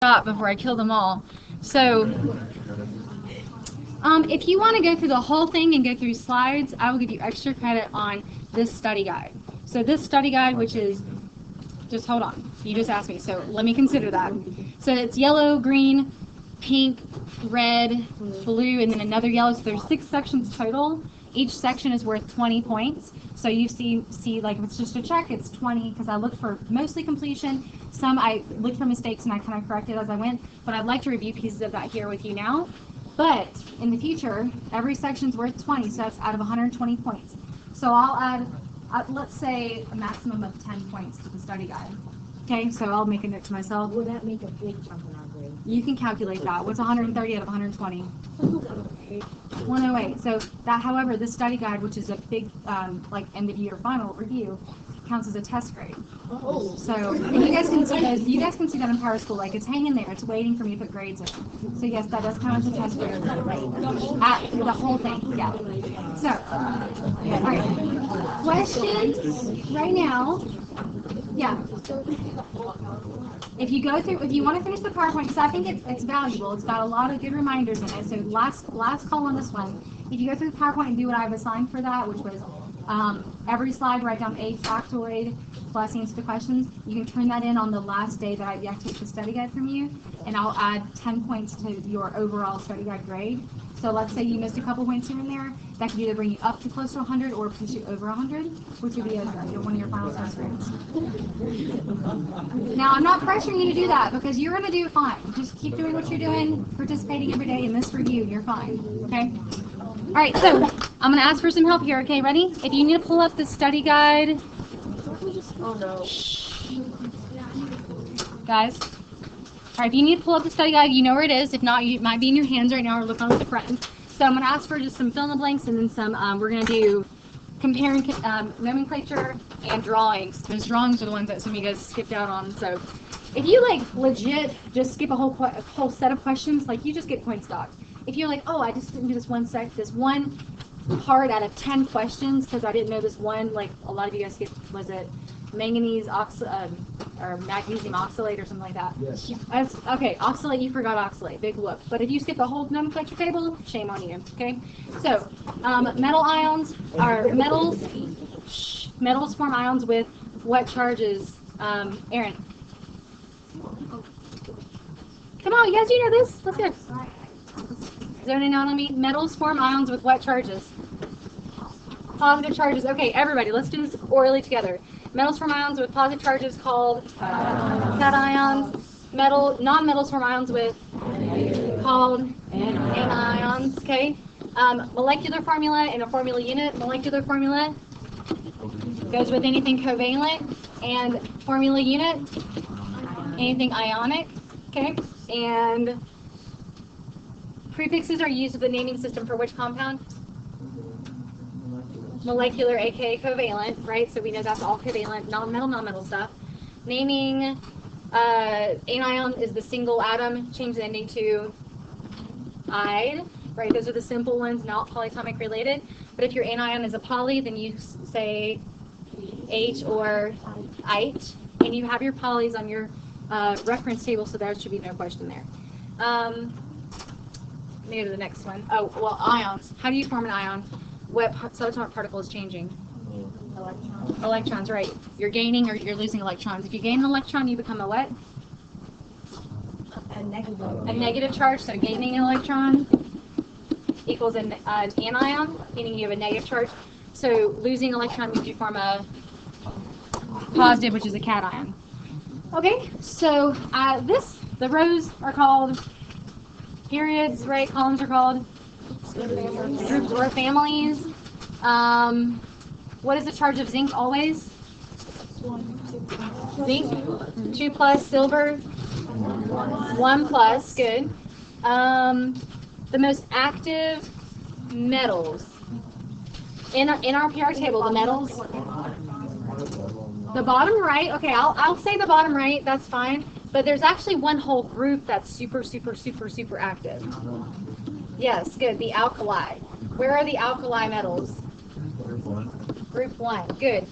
stop before I kill them all. So, if you want to go through the whole thing and go through slides, I will give you extra credit on this study guide. So this study guide, which is, just hold on, you just asked me, so let me consider that. So it's yellow, green, pink, red, blue, and then another yellow. So there's 6 sections total. Each section is worth 20 points. So you see like if it's just a check, it's 20, because I looked for mostly completion. Some I looked for mistakes and I kind of corrected as I went, but I'd like to review pieces of that here with you now. But in the future, every section's worth 20, so that's out of 120 points. So I'll add, let's say, a maximum of 10 points to the study guide. Okay, so I'll make a note to myself. Will that make a big jump in our grade? You can calculate that. What's 130 out of 120? 108. So that, however, this study guide, which is a big, like end of year final review, counts as a test grade. Oh. So and you guys can see those. You guys can see that in Power School. Like it's hanging there. It's waiting for me to put grades in. So yes, that does count as a test grade. The whole thing. Yeah. So, all right. Questions right now? Yeah. If you go through, if you want to finish the PowerPoint, because I think it's valuable. It's got a lot of good reminders in it. So last call on this one. If you go through the PowerPoint and do what I've assigned for that, which was every slide write down a factoid plus answer the questions. You can turn that in on the last day that I take the study guide from you, and I'll add 10 points to your overall study guide grade. So let's say you missed a couple points here and there. That could either bring you up to close to 100 or push you over 100, which would be one of your final test grades. Now, I'm not pressuring you to do that because you're going to do fine. Just keep doing what you're doing, participating every day in this review. You're fine. Okay? All right, so I'm going to ask for some help here. Okay, ready? If you need to pull up the study guide. Oh, no. Guys. All right, if you need to pull up the study guide, you know where it is. If not, it might be in your hands right now or look on the front. So I'm going to ask for just some fill in the blanks and then some, we're going to do comparing nomenclature and drawings. Those drawings are the ones that some of you guys skipped out on. So if you like legit just skip a whole set of questions, like you just get points docked. If you're like, oh, I just didn't do this one part out of 10 questions because I didn't know this one, like a lot of you guys skipped, was it manganese or magnesium oxalate or something like that? Yes. Okay, oxalate, you forgot oxalate, big whoop. But if you skip the whole nomenclature table, shame on you, okay? So, metal ions are metals. Metals form ions with what charges? Aaron. Come on, you guys do know this? Let's go. Zoning out on me. Metals form ions with what charges? Positive charges. Okay, everybody, let's do this orally together. Metals form ions with positive charges called cations. Non-metals form ions with called anions. Okay. Molecular formula in a formula unit. Molecular formula goes with anything covalent, and formula unit, anything ionic. Okay. And prefixes are used with the naming system for which compound? Molecular, aka covalent, right? So we know that's all covalent, non-metal stuff. Naming, anion is the single atom, change the ending to "-ide", right? Those are the simple ones, not polyatomic related. But if your anion is a poly, then you say H or "-ite", and you have your polys on your reference table, so there should be no question there. Maybe to the next one. Oh, well, ions. How do you form an ion? What subatomic particle is changing? Electrons. Electrons, right. You're gaining or you're losing electrons. If you gain an electron, you become a what? A negative. A negative charge, so gaining an electron equals an anion, meaning you have a negative charge. So losing electron means you form a positive, which is a cation. Okay, so the rows are called periods, right? Columns are called groups or families. What is the charge of zinc always? Zinc, 2 plus, silver, 1 plus, good. The most active metals. In our PR table, the metals. The bottom right, okay, I'll say the bottom right, that's fine. But there's actually one whole group that's super active. Yes, good, the alkali. Where are the alkali metals? Group 1, good.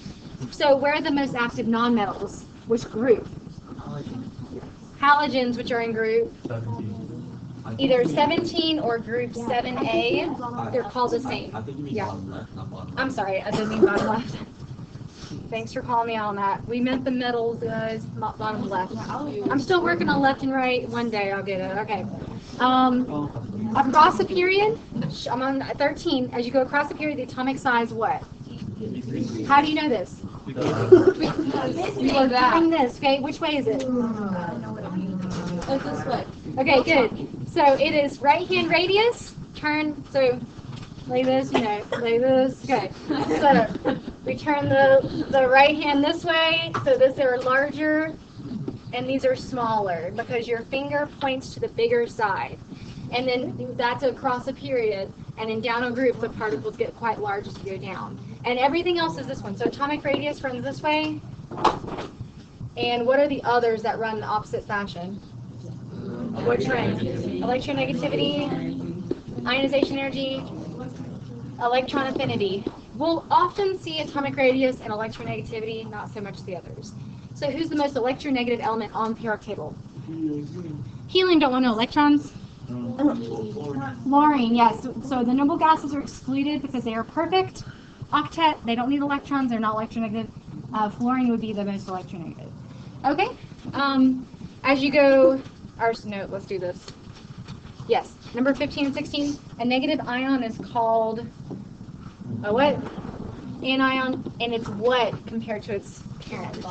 So where are the most active nonmetals? Which group? halogens, which are in group either 17 or group 7A. They're called the same. Yeah. I'm sorry, I didn't mean bottom left. Thanks for calling me out on that. We meant the metals, guys, not bottom left. I'm still working on left and right. One day I'll get it. Okay. Across a period, I'm on 13. As you go across the period, the atomic size what? How do you know this? Because you bring this, okay? Which way is it? It's this way. Okay, good. So it is right hand radius. Turn, so lay this, lay this. Okay. So we turn the right hand this way. So these are larger and these are smaller because your finger points to the bigger side. And then that's across a period. And in down a group, the particles get quite large as you go down. And everything else is this one. So atomic radius runs this way. And what are the others that run in the opposite fashion? Which run? Electronegativity, ionization energy, electron affinity. We'll often see atomic radius and electronegativity, not so much the others. So who's the most electronegative element on the periodic table? Helium, don't want no electrons. Fluorine, yes. So the noble gases are excluded because they are perfect octet. They don't need electrons. They're not electronegative. Fluorine would be the most electronegative. Okay. As you go, no, let's do this. Yes. Number 15 and 16. A negative ion is called a what? Anion, and it's what compared to its parent?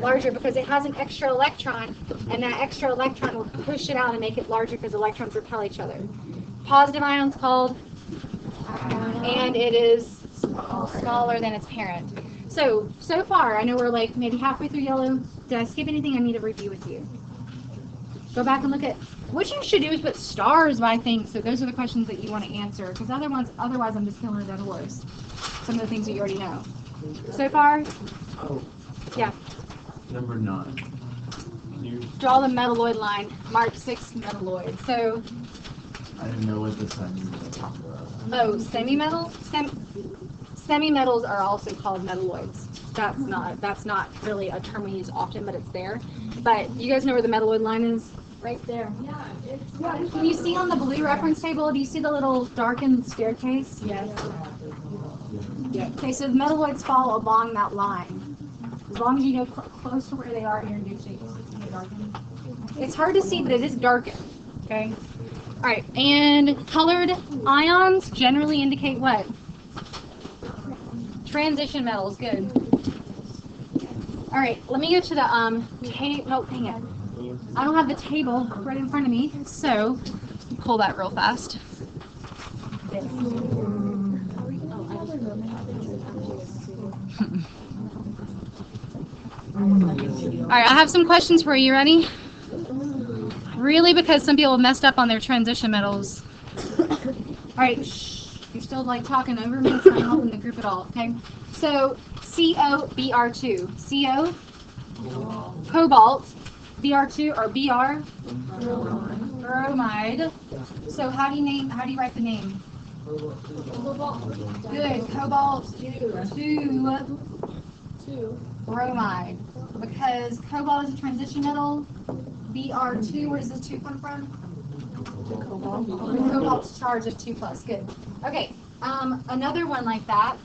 Larger, because it has an extra electron, and that extra electron will push it out and make it larger because electrons repel each other. Positive ion's called, and it is smaller than its parent. So far, I know we're like maybe halfway through yellow. Did I skip anything I need to review with you? Go back and look at, what you should do is put stars by things, so those are the questions that you want to answer, because otherwise I'm just killing a dead horse. Some of the things that you already know. So far? Oh. Yeah. Number 9. Draw the metalloid line. Mark 6 metalloid. So. I didn't know what this meant. Oh, semi-metal? Semi-metals are also called metalloids. That's not really a term we use often, but it's there. But you guys know where the metalloid line is? Right there. Yeah. Can you see on the blue reference table, do you see the little darkened staircase? Yes. Yeah. Okay, so the metalloids fall along that line. As long as you go close to where they are, you're in good shape. It's hard to see, but it is darkened. Okay? All right, and colored ions generally indicate what? Transition metals. Good. All right, let me go to the table. No, dang it. I don't have the table right in front of me, so pull that real fast. All right, I have some questions for you. Ready? Really, because some people have messed up on their transition metals. All right, shh. You're still like talking over me. It's not helping the group at all. Okay. So COBr2. CO. Cobalt. Br2 or Br. Bromide. So how do you write the name? Good. Cobalt 2 bromide. Because cobalt is a transition metal. Br2, where does this 2 come from? Cobalt. Cobalt's charge of 2 plus. Good. Okay. Another one like that.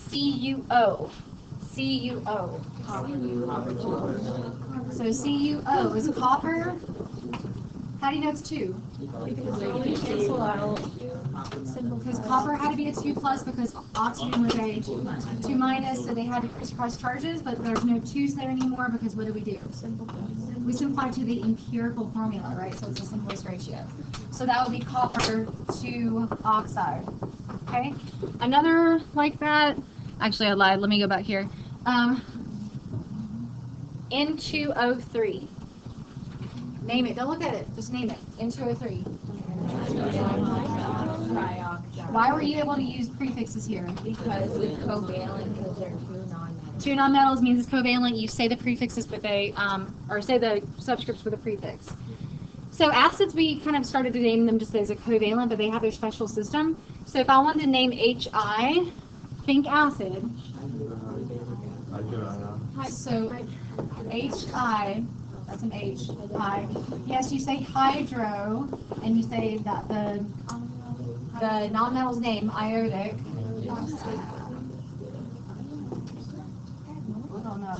CuO. CuO. So CuO is copper. How do you know it's 2? Because copper had to be a 2 plus because oxygen was a 2 minus, so they had to crisscross charges, but there's no 2's there anymore because what do? We simplify to the empirical formula, right? So it's the simplest ratio. So that would be copper to oxide. Okay? Another like that, actually I lied, let me go back here. N2O3. Name it. Don't look at it. Just name it. N2O3. Why were you able to use prefixes here? Because it's covalent, because they're 2 nonmetals. 2 nonmetals means it's covalent. You say the prefixes with a, or say the subscripts with a prefix. So acids, we kind of started to name them just as a covalent, but they have their special system. So if I wanted to name HI, think acid. So HI, That's an H. High. Yes, you say hydro, and you say that the non-metal's name, iodic. Oh no,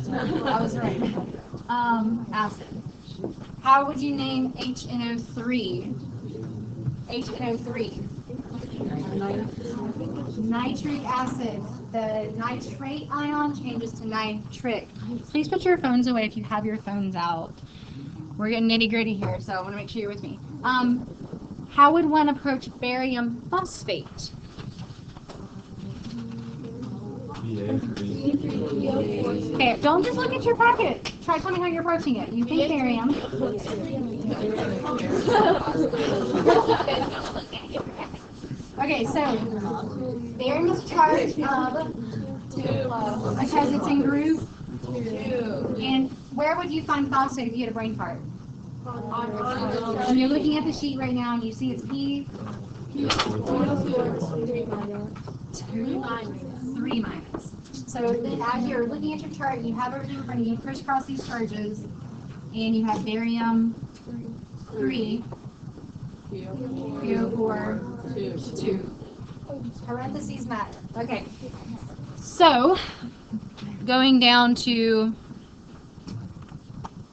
I was right. Acid. How would you name HNO3? HNO3. Nitric acid. The nitrate ion changes to nitric. Please put your phones away if you have your phones out. We're getting nitty gritty here, so I want to make sure you're with me. How would one approach barium phosphate? Okay, don't just look at your packet. Try telling me how you're approaching it. You think barium. Okay, so barium is charged of 2 because it's in group 2. And where would you find phosphate if you had a brain fart? And you're looking at the sheet right now and you see it's P. 3 minus. So as you're looking at your chart, you have everything in front of you, crisscross these charges, and you have barium 3, PO4 2. Parentheses matter. Okay. So going down to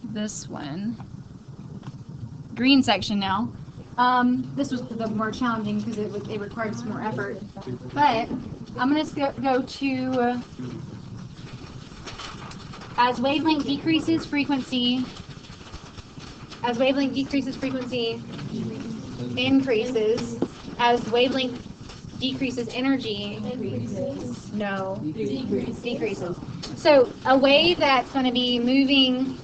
this one, green section now. This was the more challenging because it required some more effort. But I'm going to go to as wavelength decreases, frequency increases. As wavelength decreases, energy decreases. So a wave that's going to be moving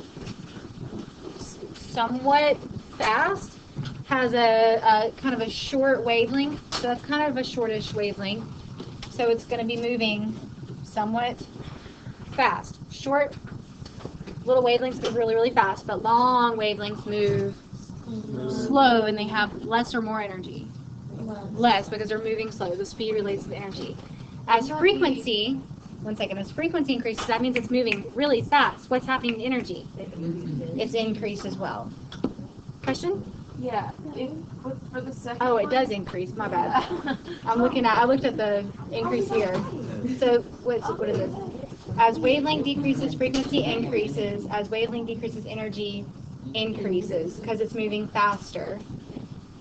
somewhat fast has a kind of a short wavelength, so that's kind of a shortish wavelength. So it's going to be moving somewhat fast. Short little wavelengths move really, really fast, but long wavelengths move slow and they have less or more energy. Less because they're moving slow. The speed relates to the energy. As frequency increases, that means it's moving really fast. What's happening to energy? It's increased as well. Question? Yeah. For the second Oh, it does increase. My bad. I looked at the increase here. So what is it? As wavelength decreases, frequency increases. As wavelength decreases, energy increases because it's moving faster.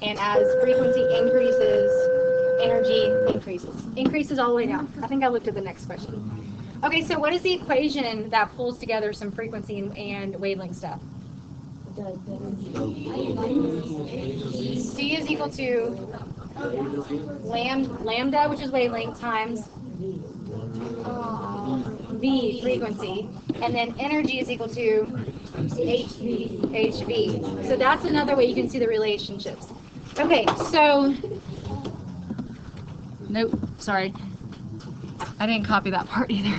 And as frequency increases, energy increases. Increases all the way down. I think I looked at the next question. Okay, so what is the equation that pulls together some frequency and wavelength stuff? C is equal to lambda, which is wavelength, times V, frequency. And then energy is equal to HV. So that's another way you can see the relationships. Okay, so, nope, sorry. I didn't copy that part either.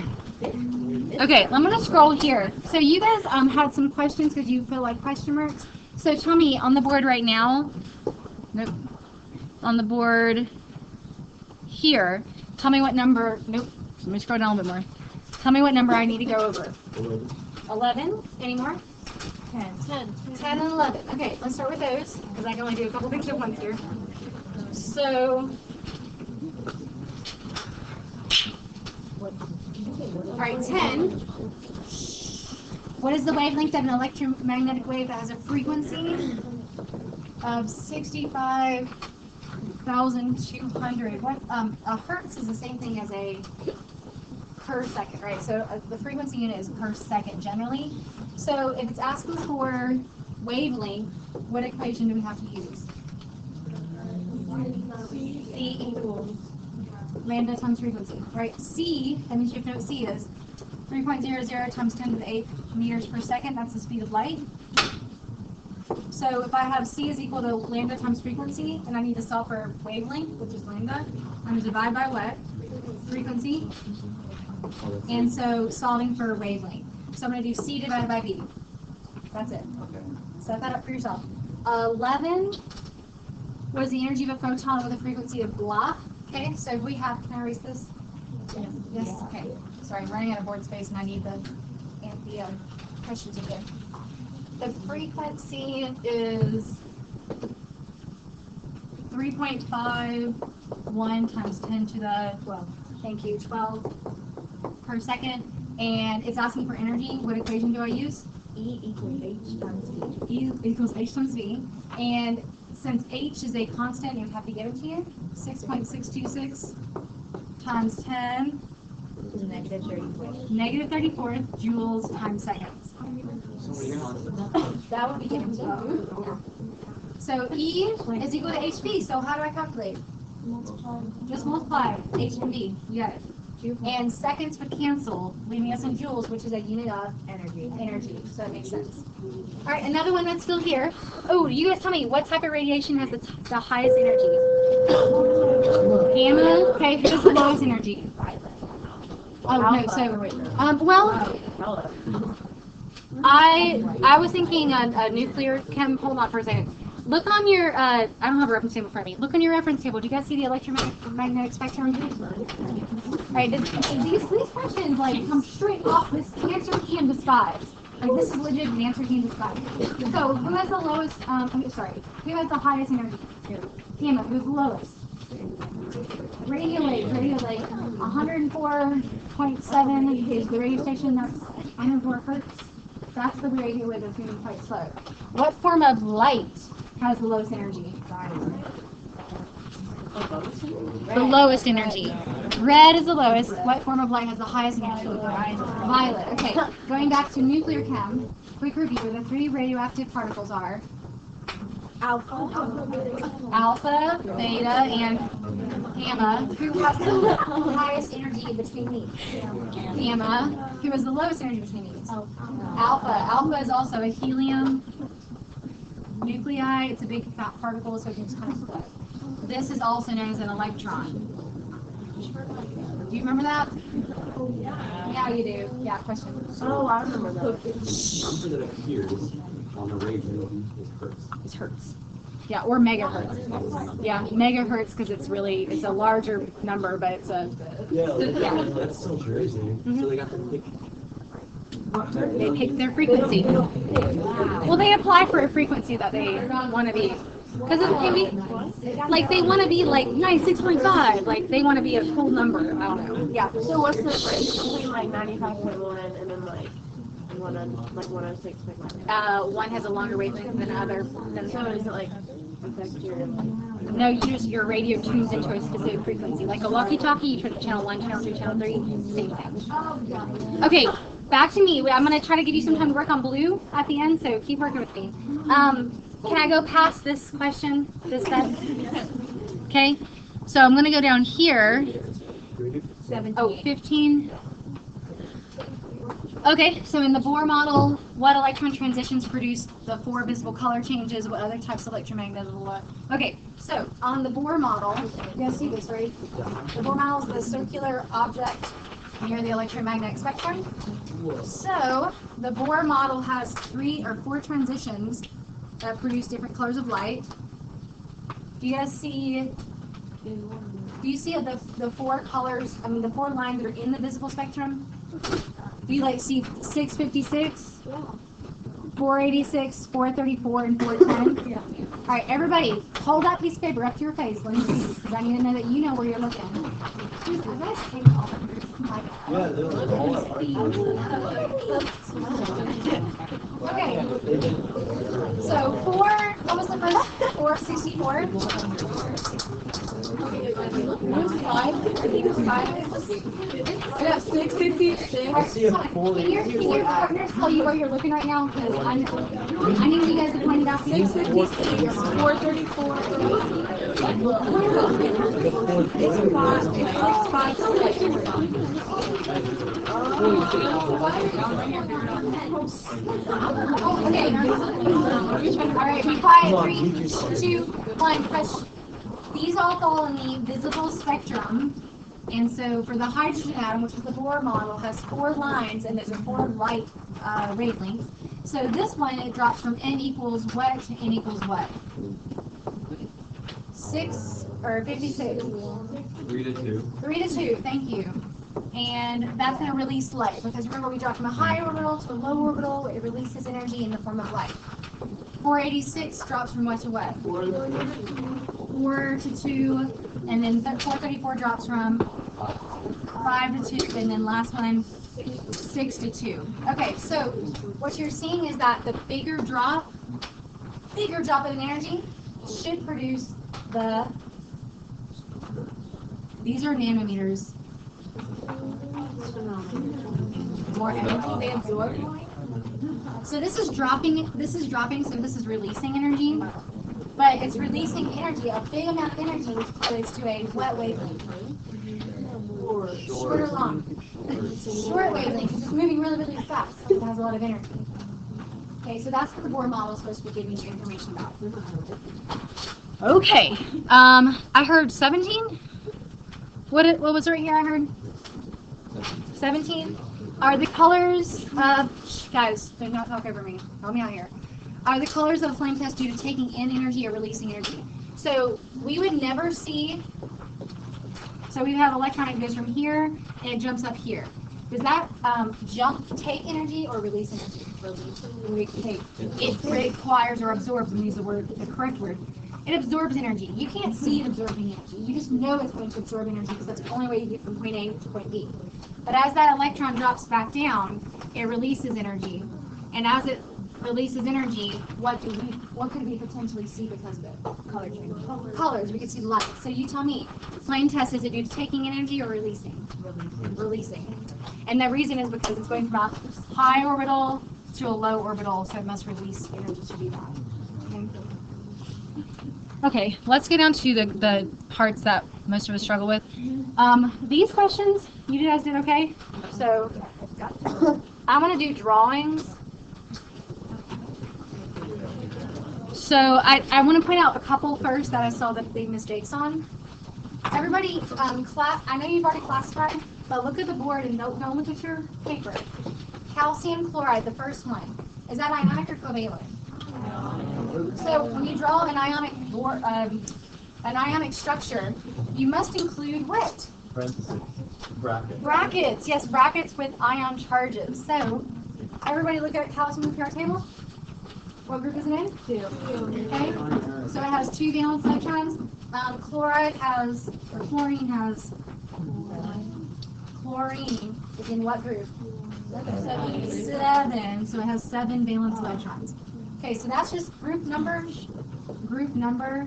Okay, I'm going to scroll here. So you guys had some questions because you feel like question marks. So tell me, on the board right now, nope, on the board here, tell me what number, nope, let me scroll down a little bit more. Tell me what number I need to go over. 11? Any more? 10 and 11. Okay, let's start with those because I can only do a couple things at once here. So, all right, 10. What is the wavelength of an electromagnetic wave that has a frequency of 65,200? What a hertz is the same thing as a per second, right? So the frequency unit is per second generally. So if it's asking for wavelength, what equation do we have to use? C equals lambda times frequency, right? C, that means you have to know what C is. 3.00 times 10 to the 8th meters per second, that's the speed of light. So if I have C is equal to lambda times frequency, and I need to solve for wavelength, which is lambda, I'm going to divide by what? Frequency. And so solving for wavelength. So I'm going to do C divided by V. That's it. Set that up for yourself. 11 was the energy of a photon with a frequency of blah. Okay, so we have, can I erase this? Yes. Okay. Sorry, I'm running out of board space and I need the questions in there. The frequency is 3.51 times 10 to the 12. Thank you, 12 per second. And it's asking for energy. What equation do I use? E equals H times V. E equals H times V. And since H is a constant, you have to give it to you. 6.626 times 10 Is negative 34. negative 34 joules times seconds. That would be given to you. So E is equal to HP. So how do I calculate? Just multiply H and V. You got it. And seconds would cancel, leaving us in joules, which is a unit of Energy. energy. So that makes sense. All right, another one that's still here. Oh, you guys tell me what type of radiation has the highest energy? Gamma. Okay, who's the lowest energy? Oh no. So, well, I was thinking a nuclear chem. Hold on for a second. Look on your. I don't have a reference table in front of me. Look on your reference table. Do you guys see the electromagnetic spectrum? All right. These questions like come straight off this answer key in disguise. Like this is legit an answer key in disguise. So who has the lowest? Who has the highest energy? Gamma. Who's the lowest? Radio wave. 104.7 is the radio station. That's 104 hertz. That's the radio wave that's moving quite slow. What form of light has the lowest energy? The lowest energy. Red is the lowest. What form of light has the highest energy? Violet. Okay. Going back to nuclear chem, quick review. The three radioactive particles are alpha, beta, and gamma. Who has the highest energy between these? Gamma. Who has the lowest energy between these? Alpha. Alpha is also a helium nuclei. It's a big fat particle, so it can just kind of split. This is also known as an electron. Do you remember that? Yeah, you do. Yeah, question. Oh, I remember that. Something that appears on the radio is hertz. It's hertz. Yeah, or megahertz. Yeah, megahertz because it's a larger number, but it's a. Yeah, that's so crazy. So they got to pick. They pick their frequency. Well, they apply for a frequency that they want to be. Because it can be, like, they want to be, like, 96.5. Like, they want to be a cool number. I don't know. Yeah. So what's the difference between like 95.1 and then like 106.1? One has a longer wavelength than the other. So is it like affect your No, your radio tunes into a specific frequency. Like a walkie-talkie, you turn to channel 1, channel 2, channel 3, same thing. Okay, back to me. I'm going to try to give you some time to work on blue at the end, so keep working with me. Can I go past this question, this set? Okay, so I'm going to go down here. 15. Okay, so in the Bohr model, what electron transitions produce the 4 visible color changes? What other types of electromagnetism? Okay, so on the Bohr model, you guys see this, right? The Bohr model is the circular object near the electromagnetic spectrum. So the Bohr model has 3 or 4 transitions that produce different colors of light. Do you guys see? Do you see the 4 colors? I mean, the 4 lines that are in the visible spectrum. Do you like see 656, 486, 434, and 410? Yeah. All right, everybody, hold that piece of paper up to your face. Let me see, because I need to know that you know where you're looking. Dude, I guys hate all of this. Yeah, they're all Okay. So 4. What was the first? 464. Yeah, 656. Can your partners tell you where you're looking right now? Because I need you guys to point it out. 656, 434. Okay. All right, be quiet. 3, 2, 1. Press. These all fall in the visible spectrum. And so for the hydrogen atom, which is the Bohr model, has 4 lines, and those are 4 light wavelengths. So this one, it drops from n equals what to n equals what? 6 or 56? 3 to 2. 3 to 2, thank you. And that's going to release light, because remember we dropped from a high orbital to a low orbital, it releases energy in the form of light. 486 drops from what to what? 4 to 2, and then 434 drops from 5 to 2, and then last one, 6 to 2. Okay, so what you're seeing is that the bigger drop of energy should produce these are nanometers. More energy they absorb. So this is dropping, so this is releasing energy, but it's releasing energy, a big amount of energy, which relates to a wet wavelength. Short or long? Short wavelength, because it's moving really, really fast, so it has a lot of energy. Okay, so that's what the Bohr model is supposed to be giving you information about. Okay, I heard 17? What was right here I heard? 17? Are the colors of, guys, do not talk over me, help me out here. Are the colors of a flame test due to taking in energy or releasing energy? So we would never see, so we have an electron that goes from here and it jumps up here. Does that jump take energy or release energy? It requires or absorbs, and use the correct word. It absorbs energy. You can't see it absorbing energy. You just know it's going to absorb energy because that's the only way you get from point A to point B. But as that electron drops back down, it releases energy. And as it releases energy, what could we potentially see because of it? Color change. Colors. We could see light. So you tell me, flame test, is it due to taking energy or releasing? Releasing. And the reason is because it's going from a high orbital to a low orbital, so it must release energy to do that. Okay, let's get down to the parts that most of us struggle with. These questions, you guys did okay? So I'm going to do drawings. So I want to point out a couple first that I saw the big mistakes on. Everybody, I know you've already classified, but look at the board and don't look at your paper. Calcium chloride, the first one. Is that ionic or covalent? So when you draw an ionic structure, you must include what? Parentheses. Brackets. Brackets. Yes, brackets with ion charges. So everybody look at calcium in the periodic table. What group is it in? 2. Okay. So it has 2 valence electrons. Chlorine is in what group? 7. So it has 7 valence electrons. Okay, so that's just group number. Group number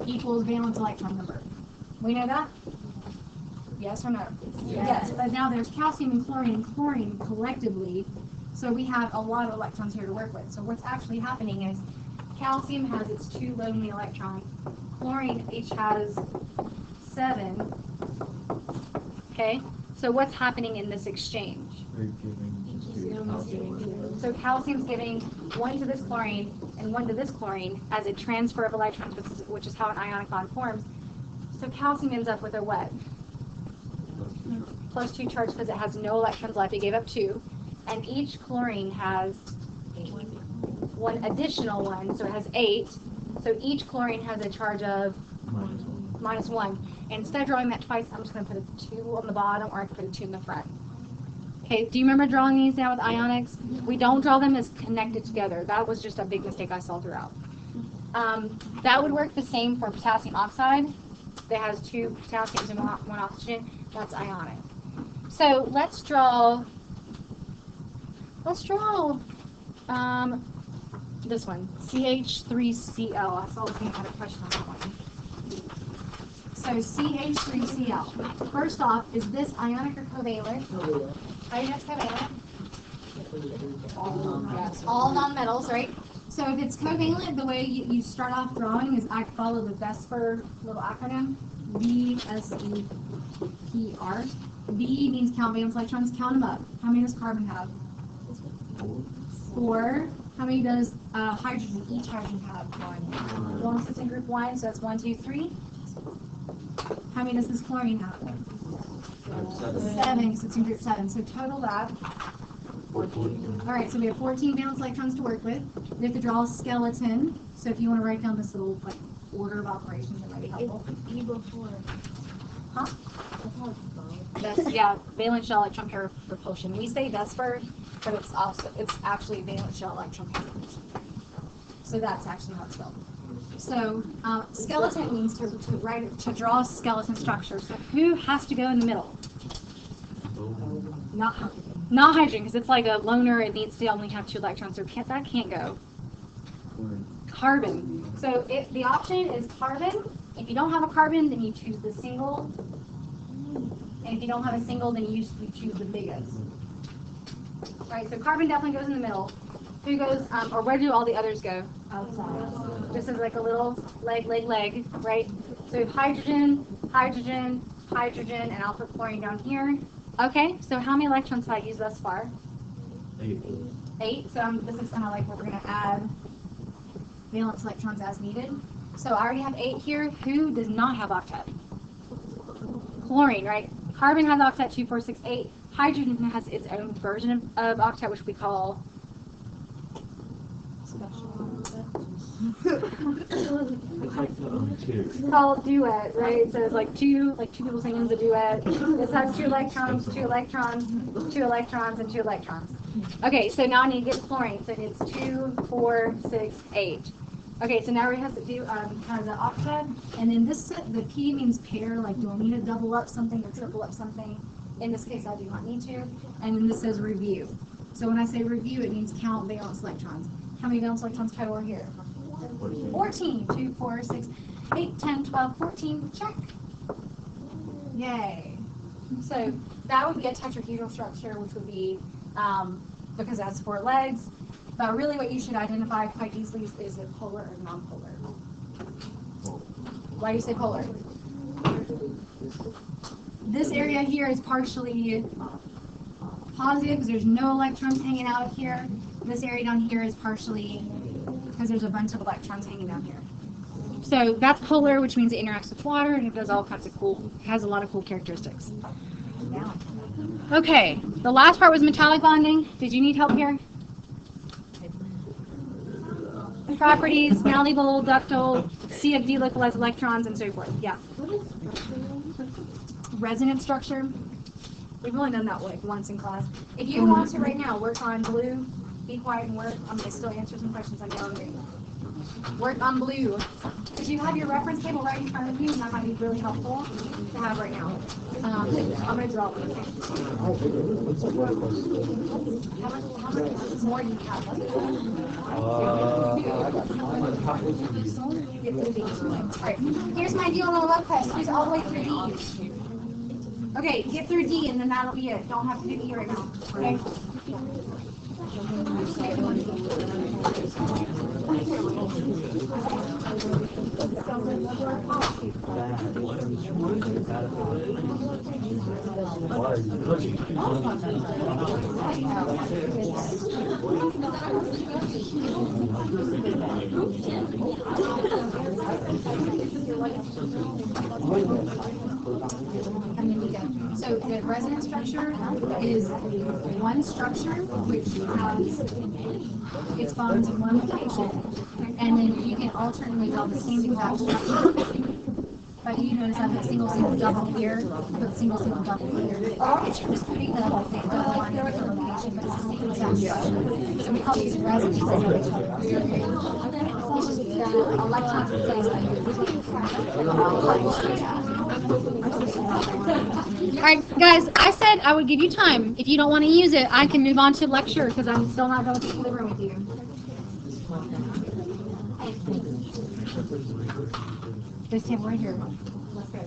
equals valence electron number. We know that? Yes or no? Yes. But now there's calcium and chlorine collectively. So we have a lot of electrons here to work with. So what's actually happening is calcium has its 2 lonely electrons. Chlorine each has 7. Okay? So what's happening in this exchange? So calcium's giving 1 to this chlorine and 1 to this chlorine as a transfer of electrons, which is how an ionic bond forms. So calcium ends up with a what? +2 charge because it has no electrons left. It gave up 2. And each chlorine has 1 additional one, so it has 8. So each chlorine has a charge of -1. And instead of drawing that twice, I'm just going to put a 2 on the bottom, or I can put a 2 in the front. Okay, do you remember drawing these down with ionics? We don't draw them as connected together. That was just a big mistake I saw throughout. That would work the same for potassium oxide. That has 2 potassiums and 1 oxygen. That's ionic. So let's draw this one, CH3Cl. I saw the thing had a question on that one. So CH3Cl. First off, is this ionic or covalent? How do you know it's covalent? All nonmetals, right? So if it's covalent, the way you start off drawing is I follow the VSEPR little acronym, VSEPR. V means count valence electrons, count them up. How many does carbon have? 4. How many does hydrogen, each hydrogen have? 1. One sits in group 1, so that's 1, 2, 3. How many does this chlorine have? 7, sits in group 7. So total that. 14. All right, so we have 14 valence electrons to work with. We have to draw a skeleton. So if you want to write down this little order of operations, that might be helpful. Huh? Yeah, valence shell electron pair repulsion. We say VSEPR, but it's actually valence shell electron pair repulsion. So that's actually how it's spelled. So skeleton means to draw a skeleton structure. So who has to go in the middle? Not hydrogen, because it's like a loner. It needs to only have 2 electrons. So that can't go. Carbon. So if the option is carbon, if you don't have a carbon, then you choose the single. And if you don't have a single, then you choose the biggest. Right, so carbon definitely goes in the middle. Who goes, or where do all the others go? Outside. This is like a little leg, right? So hydrogen, hydrogen, hydrogen, and I'll put chlorine down here. Okay, so how many electrons have I used thus far? 8. 8, so this is kind of like where we're going to add valence electrons as needed. So I already have 8 here. Who does not have octet? Chlorine, right? Carbon has octet 2, 4, 6, 8. Hydrogen has its own version of octet, which we call it's called duet, right? So it's like two people singing the duet. This has 2 electrons, 2 electrons, 2 electrons, and 2 electrons. Okay, so now I need to get chlorine. So it's 2, 4, 6, 8. Okay, so now we have to do kind of the octet, and then this the P means pair. Like, do I need to double up something or triple up something? In this case, I do not need to. And then this says review. So when I say review, it means count valence electrons. How many valence electrons total are here? 14. 2, 4, 6, 8, 10, 12, 14. Check. Yay. So that would be a tetrahedral structure, which would be, because it has 4 legs. But really what you should identify quite easily is it polar or non-polar. Why do you say polar? This area here is partially positive because there's no electrons hanging out here. This area down here is partially because there's a bunch of electrons hanging down here. So that's polar, which means it interacts with water and it does all kinds of cool, has a lot of cool characteristics. Okay, the last part was metallic bonding. Did you need help here? Properties, malleable, ductile, CFD localized electrons, and so forth. Yeah. Resonance structure. We've only done that like once in class. If you want to right now work on blue, be quiet and work. I'm going to still answer some questions I get on green. Work on blue. If you have your reference table right in front of you, and that might be really helpful to have right now. I'm going to draw one. How much more do you have? Alright, here's my deal on the web quest. Who's all the way through D? Okay, get through D and then that'll be it. Don't have to do E right now. Okay? So the resonance structure is one structure which has its bonds in one location, and then you can alternately draw the same exact structure. But you notice I put single, double here, put single, double here. It's just putting the double line in a different location, but it's the same exact structure. So we call these resonance structures. Electrons replace Alright, guys, I said I would give you time. If you don't want to use it, I can move on to lecture because I'm still not done with the room with you. This table right here. Let's go.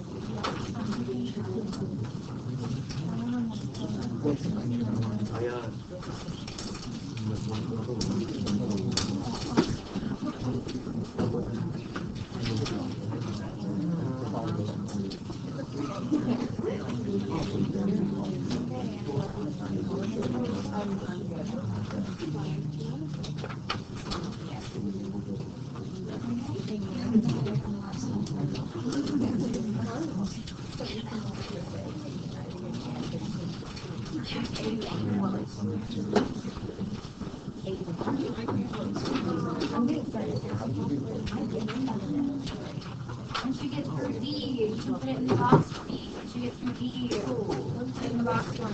Once you get through D, you can put it in the box for me. She gets some PE in the box for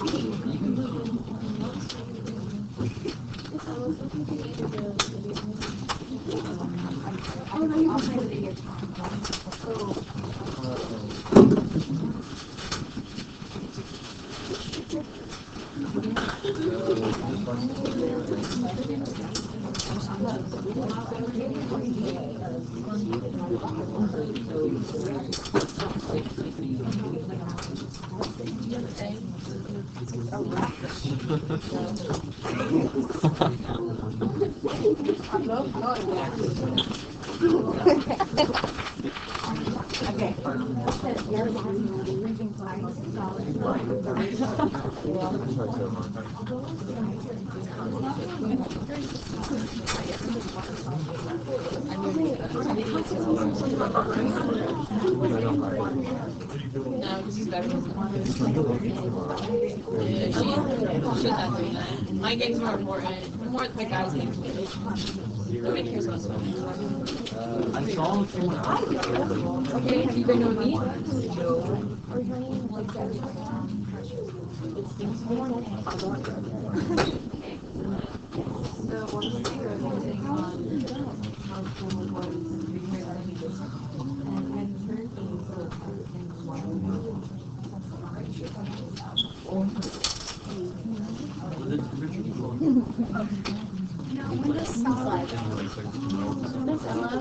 My game's more important. More the guys' game. Nobody cares about swimming. I saw someone. Okay, have you been with me?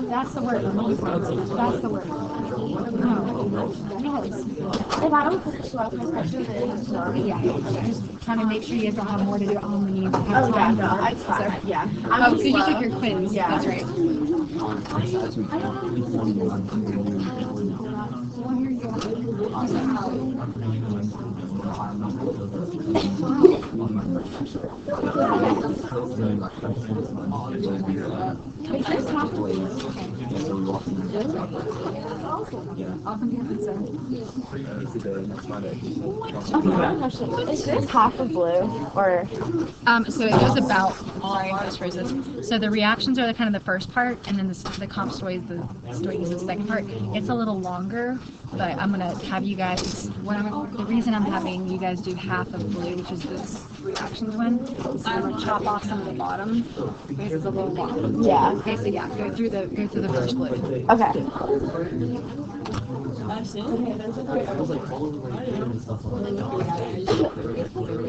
That's the word. That's the word. No. If I don't put it to my Yeah. Just trying to make sure you guys don't have more to do at home than you have Oh, yeah, time. no, it's fine. Yeah. Oh, because you took your quiz. Yeah. That's right. Is this half of blue or? So it goes about, sorry, I just phrase this. So the reactions are the kind of the first part, and then the comp story is the second part. It's a little longer, but I'm gonna have you guys. The reason I'm having you guys do half of blue, which is this reactions one, is I'm gonna chop off some of the bottom because it's a little long. Yeah. Okay, so yeah, go through the first blue. Okay. I was like all over my phone and stuff like that.